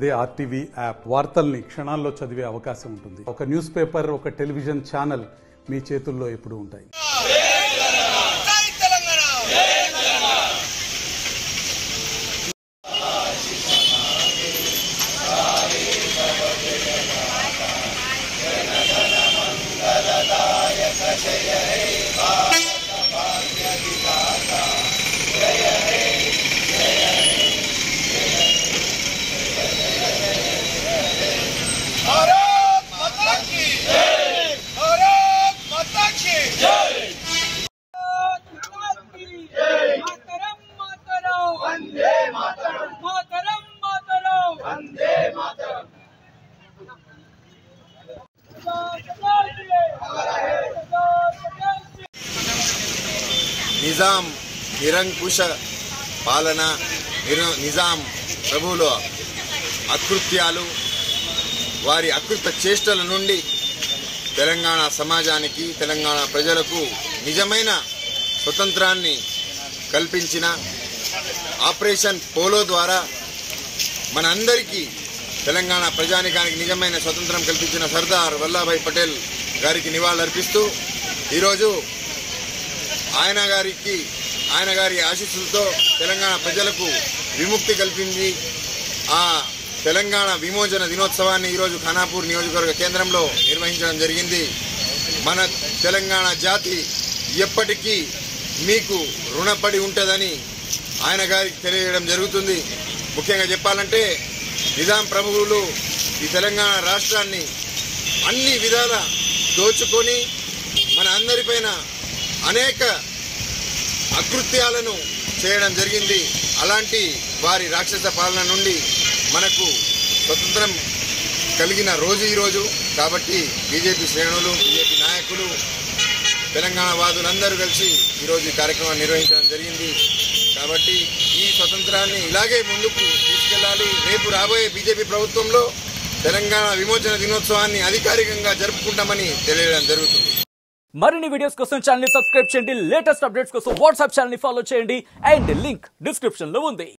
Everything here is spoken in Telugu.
అదే ఆర్టీవీ యాప్ వార్తల్ని క్షణాల్లో చదివే అవకాశం ఉంటుంది. ఒక న్యూస్ పేపర్, ఒక టెలివిజన్ ఛానల్ మీ చేతుల్లో ఎప్పుడూ ఉంటాయి. నిజాం నిరంకుశ పాలన, నిజాం ప్రభువుల అకృత్యాలు, వారి అకృత చేష్టల నుండి తెలంగాణ సమాజానికి, తెలంగాణ ప్రజలకు నిజమైన స్వతంత్రాన్ని కల్పించిన ఆపరేషన్ పోలో ద్వారా మనందరికీ, తెలంగాణ ప్రజానికానికి నిజమైన స్వతంత్రం కల్పించిన సర్దార్ వల్లభాయ్ పటేల్ గారికి నివాళులర్పిస్తూ ఈరోజు ఆయన గారి ఆశీస్సులతో తెలంగాణ ప్రజలకు విముక్తి కల్పించి ఆ తెలంగాణ విమోచన దినోత్సవాన్ని ఈరోజు ఖానాపూర్ నియోజకవర్గ కేంద్రంలో నిర్వహించడం జరిగింది. మన తెలంగాణ జాతి ఎప్పటికీ మీకు రుణపడి ఉంటుందని ఆయన గారికి తెలియజేయడం జరుగుతుంది. ముఖ్యంగా చెప్పాలంటే నిజాం ప్రభువులు ఈ తెలంగాణ రాష్ట్రాన్ని అన్ని విధాల దోచుకొని మన అందరిపైన అనేక అకృత్యాలను చేయడం జరిగింది. అలాంటి వారి రాక్షస పాలన నుండి మనకు స్వతంత్రం కలిగిన రోజు ఈరోజు. కాబట్టి బీజేపీ శ్రేణులు, బీజేపీ నాయకులు, తెలంగాణ వాదులందరూ కలిసి ఈరోజు ఈ కార్యక్రమాన్ని నిర్వహించడం జరిగింది. కాబట్టి ఈ స్వతంత్రాన్ని ఇలాగే ముందుకు తీసుకెళ్లాలి. రేపు రాబోయే బీజేపీ ప్రభుత్వంలో తెలంగాణ విమోచన దినోత్సవాన్ని అధికారికంగా జరుపుకుంటామని తెలియడం జరుగుతుంది. మరిన్ని వీడియోస్ కోసం ఛానల్ ని సబ్స్క్రైబ్ చేయండి. లేటెస్ట్ అప్డేట్స్ కోసం వాట్సాప్ ఛానల్ ని ఫాలో చేయండి. అండ్ లింక్ డిస్క్రిప్షన్ లో ఉంది.